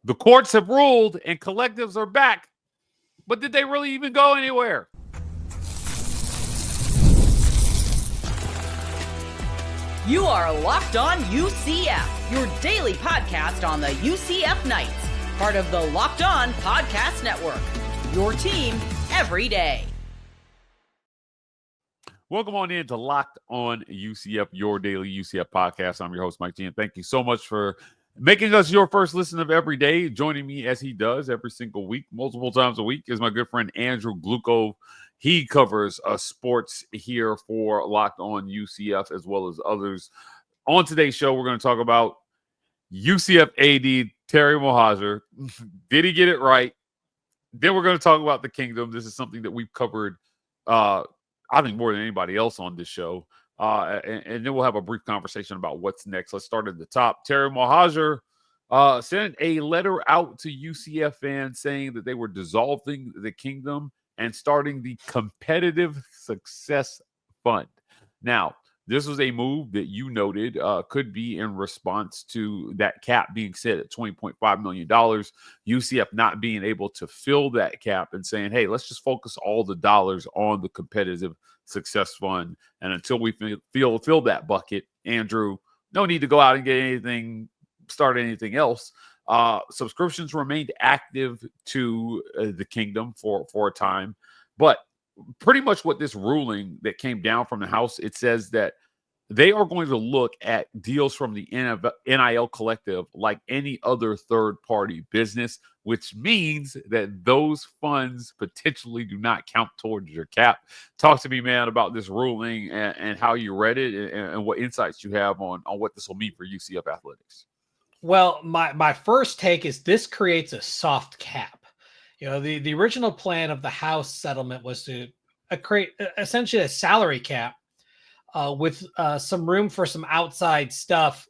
The courts have ruled and collectives are back. But did they really even go anywhere? You are Locked On UCF, your daily podcast on the UCF Knights, part of the Locked On Podcast Network, your team every day. Welcome on in to Locked On UCF, your daily UCF podcast. I'm your host, Mike G, and thank you so much for making us your first listen of every day. Joining me as he does every single week, multiple times a week, is my good friend Andrew Gluchov. He covers sports here for Locked On UCF as well as others. On today's show, we're going to talk about UCF AD Terry Mohajir. Did he get it right? Then we're going to talk about the Kingdom. This is something that we've covered, I think, more than anybody else on this show. And then we'll have a brief conversation about what's next. Let's start at the top. Terry Mohajir sent a letter out to UCF fans saying that they were dissolving the Kingdom and starting the Competitive Success Fund. Now, this was a move that you noted could be in response to that cap being set at $20.5 million. UCF not being able to fill that cap and saying, hey, let's just focus all the dollars on the Competitive Success Fund. And until we fill that bucket, Andrew, no need to go out and get anything, start anything else. Subscriptions remained active to the Kingdom for a time. But pretty much what this ruling that came down from the House, it says that they are going to look at deals from the NIL collective like any other third-party business, which means that those funds potentially do not count towards your cap. Talk to me, man, about this ruling and how you read it and what insights you have on what this will mean for UCF athletics. Well, my first take is this creates a soft cap. You know, the original plan of the House settlement was to create essentially a salary cap with some room for some outside stuff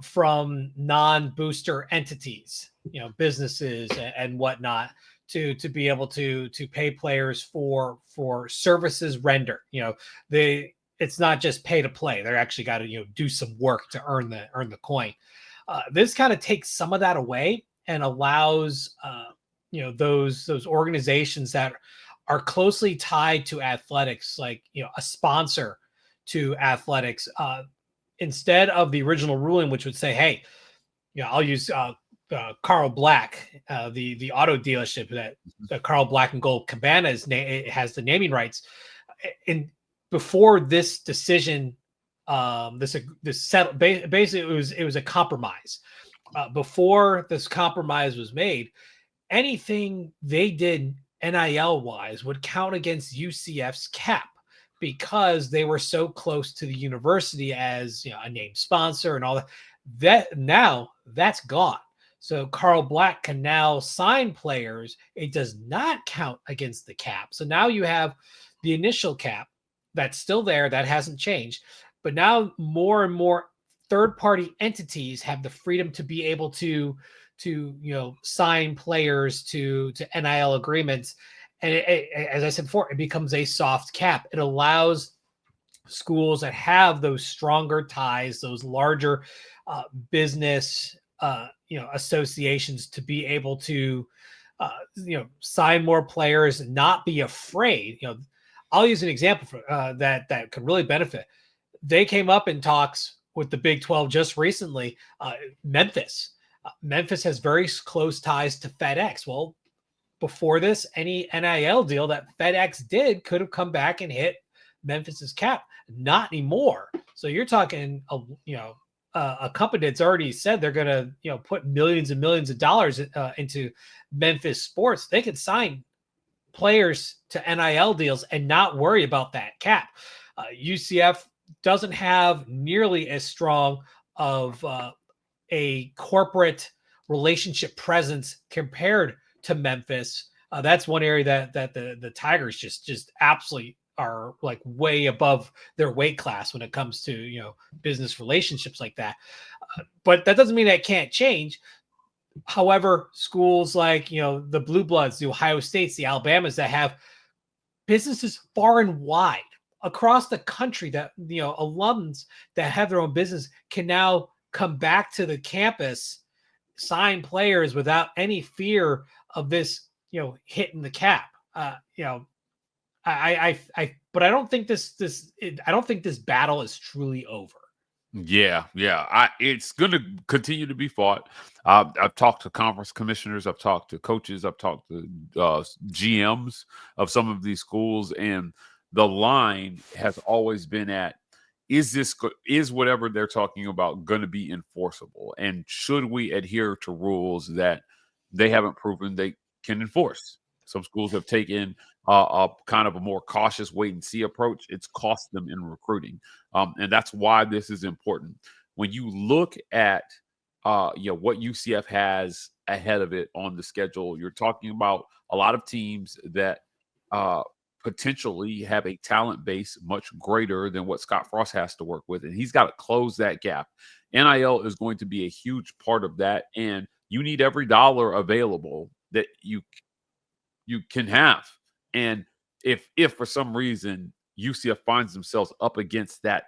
from non-booster entities, you know, businesses and whatnot, to be able to pay players for services rendered. You know, it's not just pay to play; they're actually got to do some work to earn the coin. This kind of takes some of that away and allows those organizations that are closely tied to athletics, like a sponsor to athletics, instead of the original ruling, which would say, hey, I'll use Carl Black, the auto dealership that Carl Black and Gold Cabana has the naming rights. And before this decision, basically it was a compromise. Before this compromise was made, anything they did NIL wise would count against UCF's cap, because they were so close to the university as a named sponsor and all that. Now that's gone. So Carl Black can now sign players. It does not count against the cap. So now you have the initial cap that's still there, that hasn't changed. But now more and more third-party entities have the freedom to be able to sign players to NIL agreements. And as I said before, it becomes a soft cap. It allows schools that have those stronger ties, those larger business associations, to be able to sign more players and not be afraid. I'll use an example for that could really benefit. They came up in talks with the Big 12 just recently. Memphis has very close ties to FedEx. Well, before this, any NIL deal that FedEx did could have come back and hit Memphis's cap. Not anymore. So you're talking, a company that's already said they're going to, put millions and millions of dollars into Memphis sports. They could sign players to NIL deals and not worry about that cap. UCF doesn't have nearly as strong of a corporate relationship presence compared to Memphis. That's one area that the Tigers just absolutely are like way above their weight class when it comes to business relationships like that. But that doesn't mean that can't change. However, schools like the Blue Bloods, the Ohio States, the Alabamas, that have businesses far and wide across the country, that alums that have their own business can now come back to the campus sign players without any fear of this, hitting the cap. But I don't think I don't think this battle is truly over. Yeah. It's going to continue to be fought. I've talked to conference commissioners, I've talked to coaches, I've talked to GMs of some of these schools, and the line has always been at: is whatever they're talking about going to be enforceable, and should we adhere to rules that they haven't proven they can enforce? Some schools have taken a kind of a more cautious wait and see approach. It's cost them in recruiting. And that's why this is important. When you look at what UCF has ahead of it on the schedule, you're talking about a lot of teams that potentially have a talent base much greater than what Scott Frost has to work with. And he's got to close that gap. NIL is going to be a huge part of that. And you need every dollar available that you can have. And if for some reason UCF finds themselves up against that,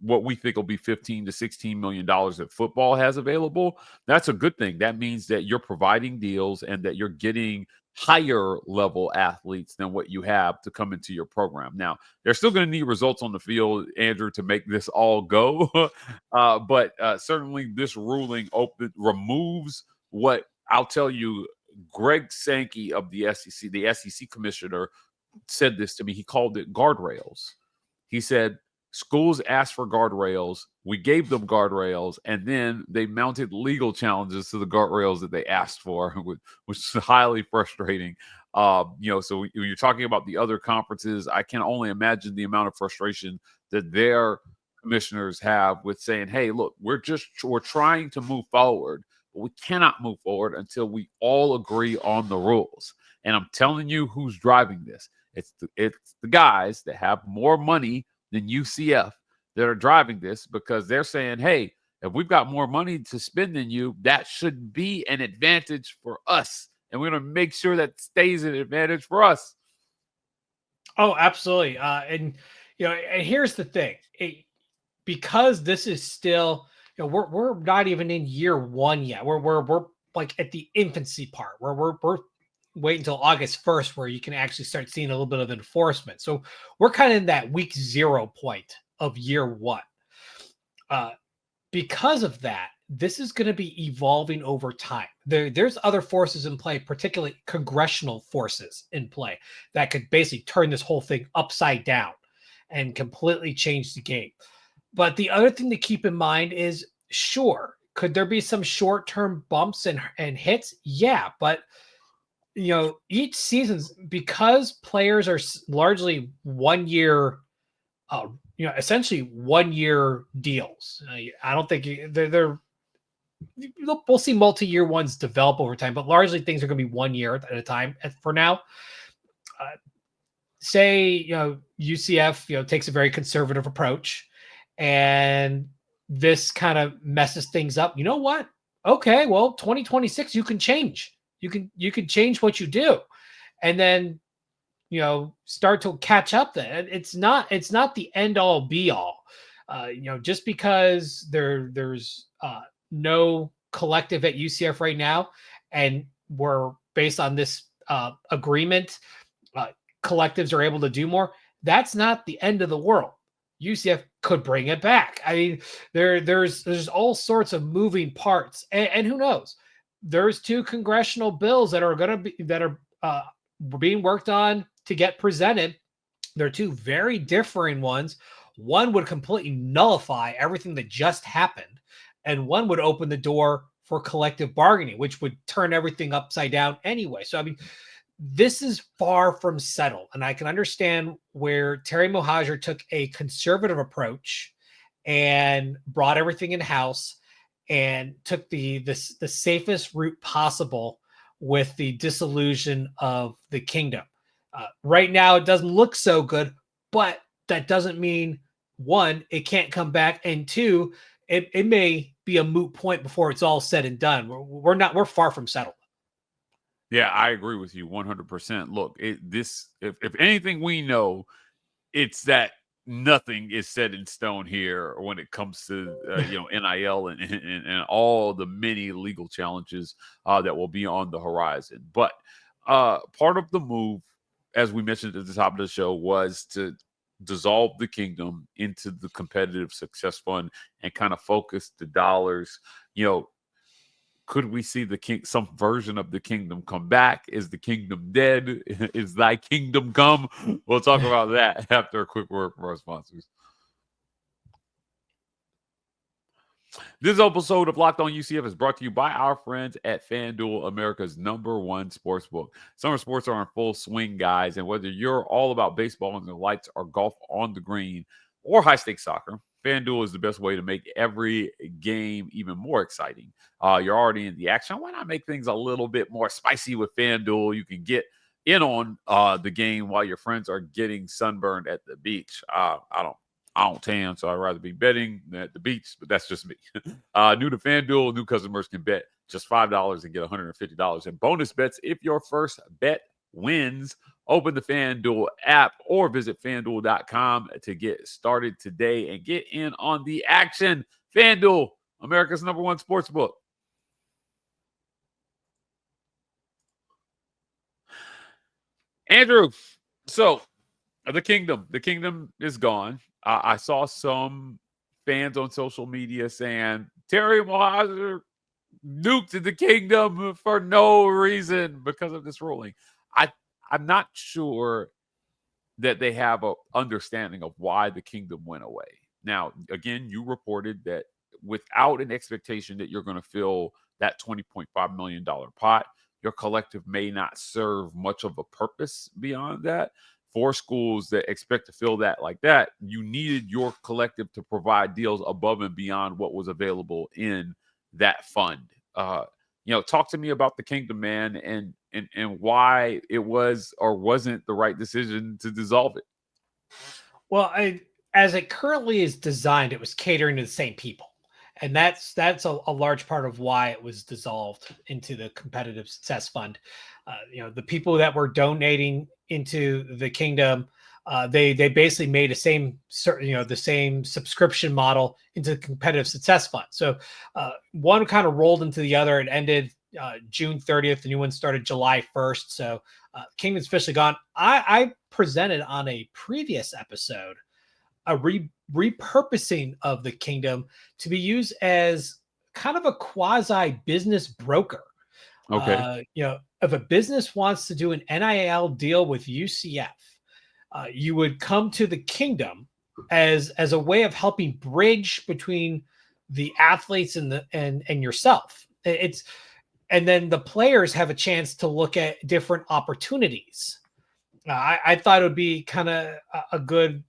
what we think will be $15 to $16 million that football has available, that's a good thing. That means that you're providing deals and that you're getting higher level athletes than what you have to come into your program. Now, they're still going to need results on the field, Andrew, to make this all go. But certainly this ruling removes what I'll tell you. Greg Sankey of the SEC commissioner, said this to me. He called it guardrails. He said, schools asked for guardrails. We gave them guardrails, and then they mounted legal challenges to the guardrails that they asked for, which is highly frustrating. So when you're talking about the other conferences, I can only imagine the amount of frustration that their commissioners have with saying, hey, look, we're trying to move forward, but we cannot move forward until we all agree on the rules. And I'm telling you who's driving this. It's the guys that have more money than UCF that are driving this, because they're saying, hey, if we've got more money to spend than you, that should be an advantage for us. And we're going to make sure that stays an advantage for us. Oh, absolutely. And here's the thing. Because this is still, we're not even in year one yet. We're like at the infancy part where we're wait until August 1st where you can actually start seeing a little bit of enforcement. So we're kind of in that week 0 point of year one. Because of that, this is going to be evolving over time. There's other forces in play, particularly congressional forces in play, that could basically turn this whole thing upside down and completely change the game. But the other thing to keep in mind is, sure, could there be some short-term bumps and hits? Yeah, but each season, because players are largely 1 year, essentially 1 year deals. I don't think we'll see multi-year ones develop over time, but largely things are going to be 1 year at a time for now. Say, UCF, takes a very conservative approach, and this kind of messes things up. You know what? Okay, well, 2026, you can change. You can change what you do, and then start to catch up. Then it's not the end all be all. Just because there's no collective at UCF right now, and we're based on this agreement, collectives are able to do more. That's not the end of the world. UCF could bring it back. I mean, there's all sorts of moving parts, and who knows? There's 2 congressional bills that are being worked on to get presented. They're 2 very differing ones. One would completely nullify everything that just happened, and one would open the door for collective bargaining, which would turn everything upside down anyway. So, I mean, this is far from settled, and I can understand where Terry Mohajir took a conservative approach and brought everything in-house and took the safest route possible with the dissolution of the kingdom. Right now, it doesn't look so good, but that doesn't mean, 1, it can't come back, and 2, it may be a moot point before it's all said and done. We're far from settled. Yeah, I agree with you 100%. Look, if anything we know, it's that nothing is set in stone here when it comes to NIL and all the many legal challenges that will be on the horizon. But part of the move, as we mentioned at the top of the show, was to dissolve the kingdom into the competitive success fund and kind of focus the dollars. Could we see some version of the kingdom come back? Is the kingdom dead? Is thy kingdom come? We'll talk about that after a quick word from our sponsors. This episode of Locked On UCF is brought to you by our friends at FanDuel, America's #1 sportsbook. Summer sports are in full swing, guys, and whether you're all about baseball and the lights or golf on the green or high-stakes soccer, FanDuel is the best way to make every game even more exciting. You're already in the action. Why not make things a little bit more spicy with FanDuel? You can get in on the game while your friends are getting sunburned at the beach. I don't tan, so I'd rather be betting at the beach, but that's just me. New to FanDuel, new customers can bet just $5 and get $150 in bonus bets if your first bet wins. Open the FanDuel app or visit FanDuel.com to get started today and get in on the action. FanDuel, America's #1 sportsbook. Andrew, so the kingdom is gone. I saw some fans on social media saying Terry Mohajir nuked the kingdom for no reason because of this ruling. I'm not sure that they have an understanding of why the kingdom went away. Now, again, you reported that without an expectation that you're going to fill that $20.5 million pot, your collective may not serve much of a purpose beyond that. For schools that expect to fill that like that, you needed your collective to provide deals above and beyond what was available in that fund. Talk to me about the kingdom, man, and why it was or wasn't the right decision to dissolve it. Well, as it currently is designed, it was catering to the same people. And that's a large part of why it was dissolved into the competitive success fund. The people that were donating into the kingdom, they basically made the same subscription model into the competitive success fund. So one kind of rolled into the other. It ended June 30th. The new one started July 1st. So kingdom's officially gone. I presented on a previous episode a repurposing of the kingdom to be used as kind of a quasi business broker. Okay. If a business wants to do an NIL deal with UCF, you would come to the kingdom as a way of helping bridge between the athletes and yourself. And then the players have a chance to look at different opportunities. I thought it would be kind of a good,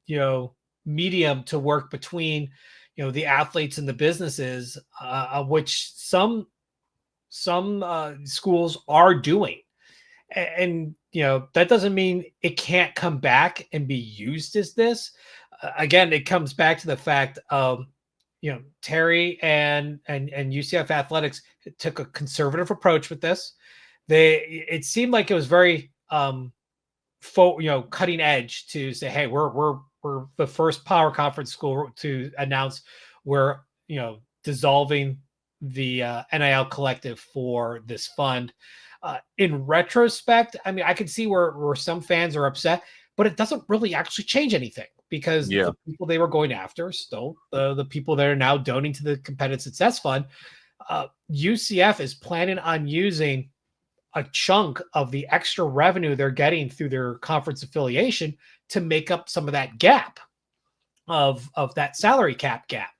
medium to work between, the athletes and the businesses, which some schools are doing. And, that doesn't mean it can't come back and be used as this. Again, it comes back to the fact of, Terry and UCF athletics took a conservative approach with this. It seemed like it was very, cutting edge to say, hey, we're the first power conference school to announce we're, dissolving the NIL collective for this fund. In retrospect, I mean, I could see where some fans are upset, but it doesn't really actually change anything because the people they were going after still the people that are now donating to the competitive success fund. UCF is planning on using a chunk of the extra revenue they're getting through their conference affiliation to make up some of that gap of that salary cap gap.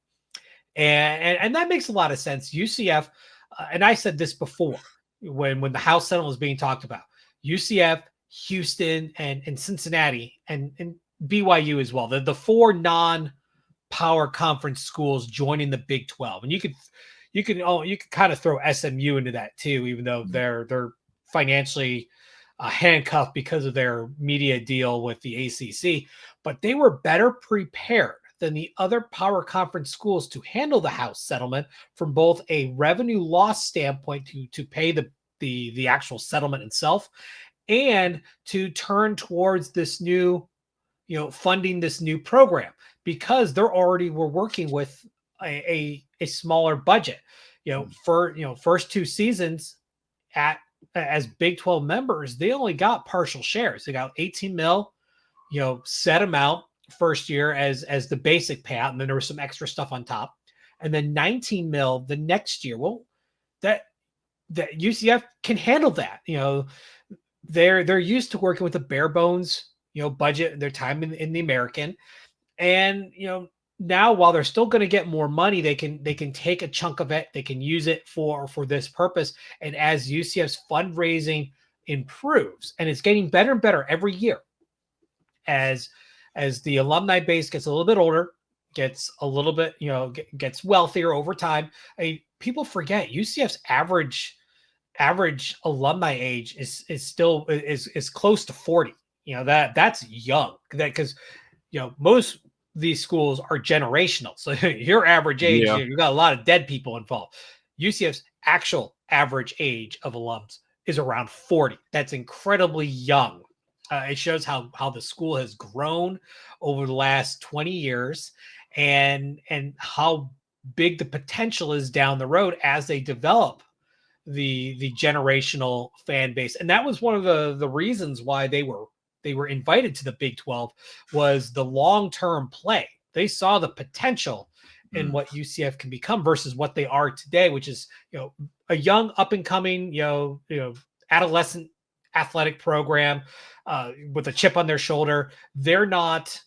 And that makes a lot of sense. UCF, and I said this before when the House Senate was being talked about, UCF, Houston, and Cincinnati, and BYU as well. The four non-power conference schools joining the Big 12. And you could kind of throw SMU into that too, even though they're financially handcuffed because of their media deal with the ACC. But they were better prepared than the other power conference schools to handle the House settlement from both a revenue loss standpoint to pay the actual settlement itself and to turn towards this new, funding this new program because they're already were working with a smaller budget. First 2 seasons as Big 12 members, they only got partial shares. They got 18 mil, set amount first year as the basic payout, and then there was some extra stuff on top, and then 19 mil the next year. Well, that UCF can handle that. They're used to working with a bare bones budget their time in the American, and now while they're still going to get more money, they can take a chunk of it, they can use it for this purpose. And as UCF's fundraising improves, and it's getting better and better every year, as the alumni base gets a little bit older, gets a little bit gets wealthier over time. People forget UCF's average alumni age is still close to 40. That's young. Because most of these schools are generational. So your average age, you got a lot of dead people involved. UCF's actual average age of alums is around 40. That's incredibly young. It shows how the school has grown over the last 20 years and how big the potential is down the road as they develop the generational fan base. And that was one of the reasons why they were invited to the Big 12 was the long-term play. They saw the potential in what UCF can become versus what they are today, which is, a young up and coming, adolescent athletic program with a chip on their shoulder. They're not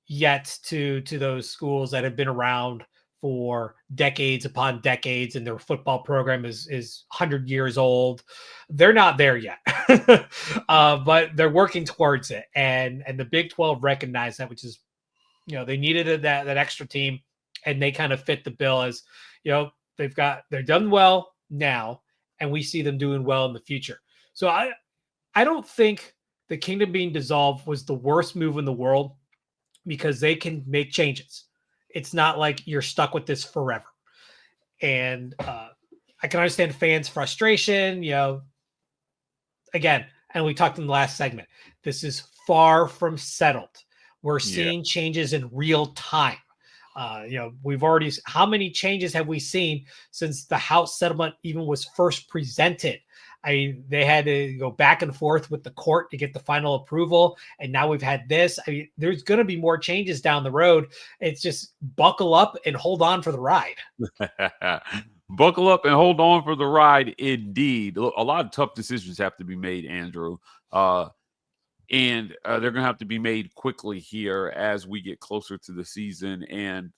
yet to those schools that have been around for decades upon decades, and their football program is 100 years old. They're not there yet, but they're working towards it. And the Big 12 recognized that, which is, they needed that extra team, and they kind of fit the bill as, they're done well now, and we see them doing well in the future. So I don't think the kingdom being dissolved was the worst move in the world, because they can make changes. It's not like you're stuck with this forever. And I can understand fans' frustration, again, and we talked in the last segment, this is far from settled. We're seeing changes in real time. We've already, how many changes have we seen since the House settlement even was first presented? They had to go back and forth with the court to get the final approval. And now we've had this. There's going to be more changes down the road. It's just buckle up and hold on for the ride. Buckle up and hold on for the ride. Indeed. A lot of tough decisions have to be made, Andrew. And they're going to have to be made quickly here as we get closer to the season and,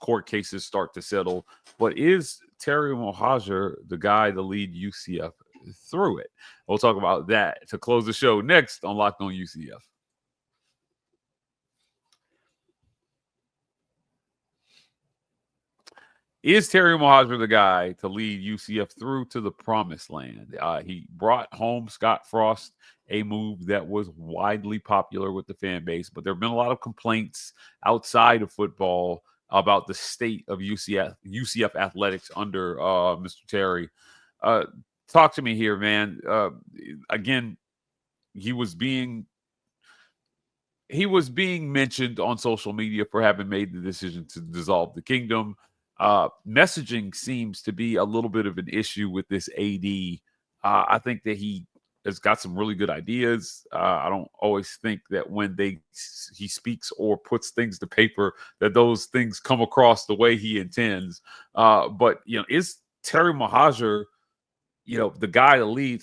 court cases start to settle. But is Terry Mohajir the guy to lead UCF through it? We'll talk about that to close the show next on Locked On UCF. Is Terry Mohajir the guy to lead UCF through to the promised land? He brought home Scott Frost, a move that was widely popular with the fan base, but there have been a lot of complaints outside of football about the state of UCF athletics under Mr. Terry. Talk to me here, man. Again, he was being mentioned on social media for having made the decision to dissolve the kingdom. Messaging seems to be a little bit of an issue with this AD. I think that he has got some really good ideas. I don't always think that when he speaks or puts things to paper that those things come across the way he intends. But is Terry Mohajir, the guy to lead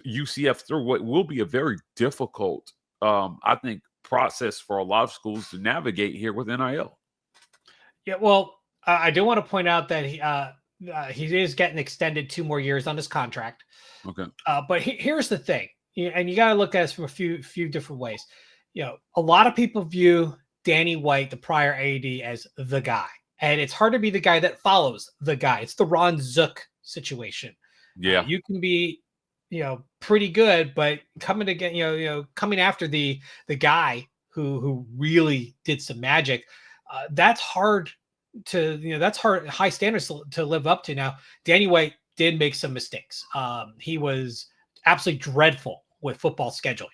UCF through what will be a very difficult, I think, process for a lot of schools to navigate here with NIL? Yeah, well, I do want to point out that he is getting extended 2 more years on his contract. Okay. But here's the thing, and you got to look at this from a few different ways. A lot of people view Danny White, the prior AD, as the guy, and it's hard to be the guy that follows the guy. It's the Ron Zook situation. Yeah, you can be, pretty good, but coming after the guy who really did some magic, that's hard that's high standards to live up to. Now, Danny White did make some mistakes. He was absolutely dreadful with football scheduling.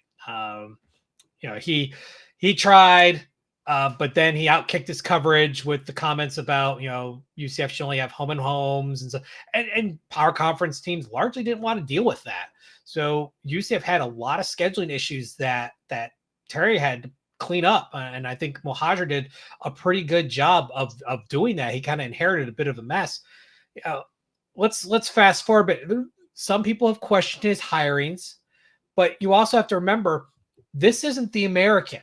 he tried, but then he outkicked his coverage with the comments about, UCF should only have home and homes. And so, and power conference teams largely didn't want to deal with that. So UCF had a lot of scheduling issues that Terry had to clean up. And I think Mohajir did a pretty good job of doing that. He kind of inherited a bit of a mess. Let's fast forward a bit. Some people have questioned his hirings, but you also have to remember, this isn't the American.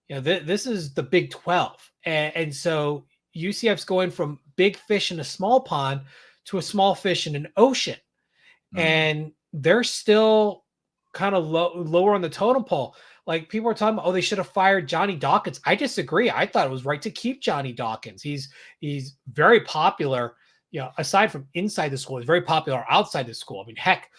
This is the Big 12. And so UCF's going from big fish in a small pond to a small fish in an ocean. And they're still kind of lower on the totem pole. Like, people are talking about, they should have fired Johnny Dawkins. I disagree. I thought it was right to keep Johnny Dawkins. He's very popular, aside from inside the school, he's very popular outside the school. I mean, heck,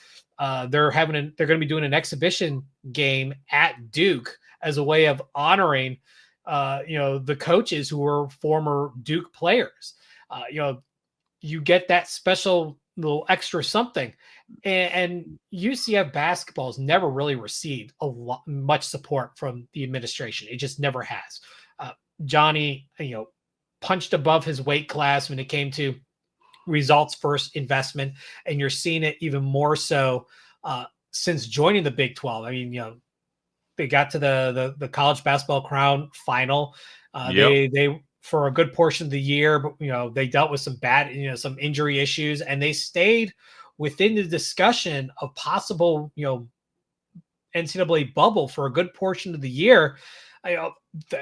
they're going to be doing an exhibition game at Duke as a way of honoring, the coaches who were former Duke players. You get that special little extra something. And UCF basketball has never really received much support from the administration. It just never has. Johnny, punched above his weight class when it came to results first investment, and you're seeing it even more so since joining the Big 12. I mean, they got to the college basketball crown final. They for a good portion of the year, but they dealt with some bad, some injury issues, and they stayed within the discussion of possible, NCAA bubble for a good portion of the year.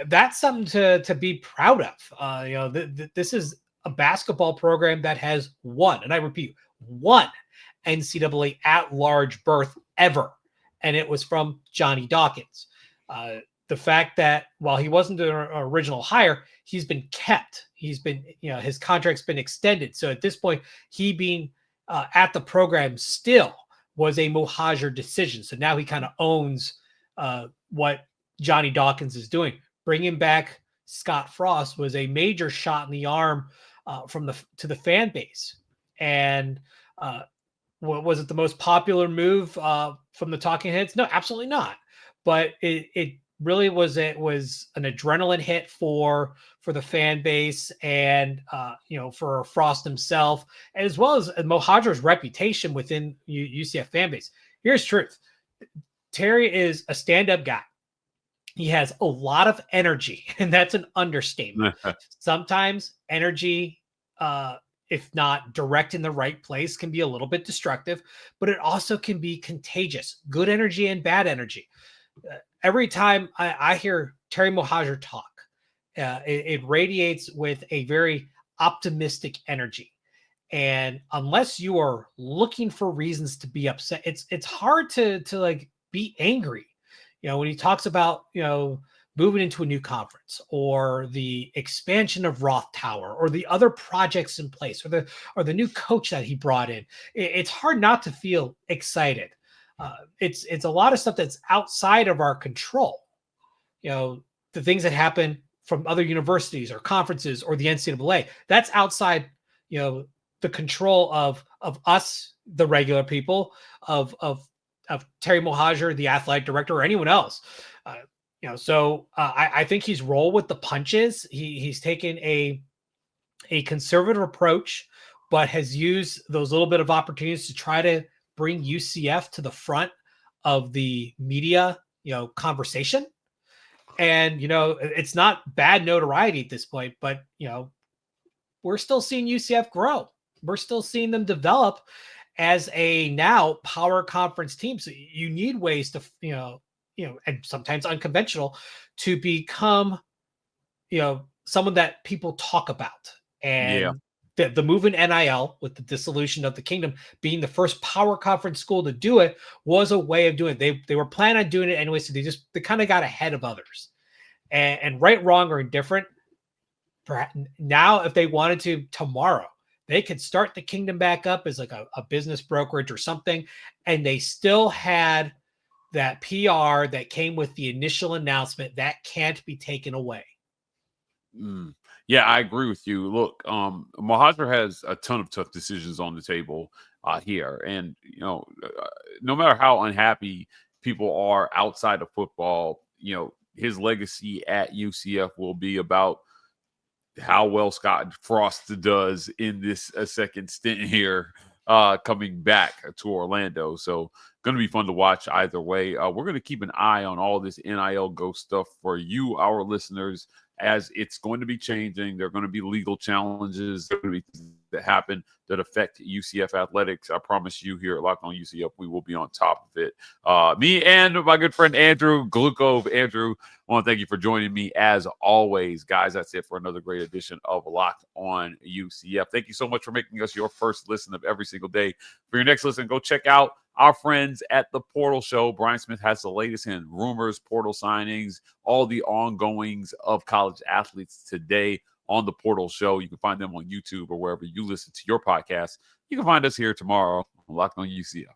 That's something to be proud of. This is a basketball program that has won, and I repeat, one NCAA at-large berth ever, and it was from Johnny Dawkins. The fact that while he wasn't the original hire, he's been kept. He's been, his contract's been extended. So at this point, he being at the program still was a Mohajir decision. So now he kind of owns what Johnny Dawkins is doing. Bringing back Scott Frost was a major shot in the arm to the fan base. And was it the most popular move from the talking heads? No, absolutely not. But it really was an adrenaline hit for the fan base and for Frost himself, as well as Mohajir's reputation within UCF fan base. Here's truth: Terry is a stand-up guy. He has a lot of energy, and that's an understatement. Sometimes energy, if not direct in the right place, can be a little bit destructive, but it also can be contagious. Good energy and bad energy. Every time I hear Terry Mohajir talk, it radiates with a very optimistic energy. And unless you are looking for reasons to be upset, it's hard to like be angry. When he talks about, moving into a new conference, or the expansion of Roth Tower, or the other projects in place, or the new coach that he brought in, it's hard not to feel excited. It's a lot of stuff that's outside of our control. The things that happen from other universities or conferences or the NCAA, that's outside, the control of us, the regular people, of Terry Mohajir, the athletic director, or anyone else. So I think he's rolled with the punches. He's taken a conservative approach, but has used those little bit of opportunities to try to bring UCF to the front of the media, conversation. And, it's not bad notoriety at this point, but, we're still seeing UCF grow. We're still seeing them develop as a now power conference team. So you need ways to, and sometimes unconventional, to become, someone that people talk about. And the move in NIL, with the dissolution of the Kingdom being the first power conference school to do it, was a way of doing it. They were planning on doing it anyway, so they kind of got ahead of others. And right, wrong, or indifferent, perhaps now, if they wanted to tomorrow, they could start the Kingdom back up as like a business brokerage or something, and they still had that PR that came with the initial announcement that can't be taken away. Yeah, I agree with you. Look, Mohajir has a ton of tough decisions on the table here. And, no matter how unhappy people are outside of football, his legacy at UCF will be about how well Scott Frost does in this second stint here, coming back to Orlando. So going to be fun to watch either way. We're going to keep an eye on all this NIL Go stuff for you, our listeners, as it's going to be changing. There are going to be legal challenges. There are going to be things that happen that affect UCF athletics. I promise you here at Locked On UCF, we will be on top of it. Me and my good friend Andrew Gluchov. Andrew, I want to thank you for joining me as always. Guys, that's it for another great edition of Locked On UCF. Thank you so much for making us your first listen of every single day. For your next listen, go check out our friends at the Portal Show. Brian Smith has the latest in rumors, portal signings, all the ongoings of college athletes today on the Portal Show. You can find them on YouTube or wherever you listen to your podcast. You can find us here tomorrow on Locked On UCF.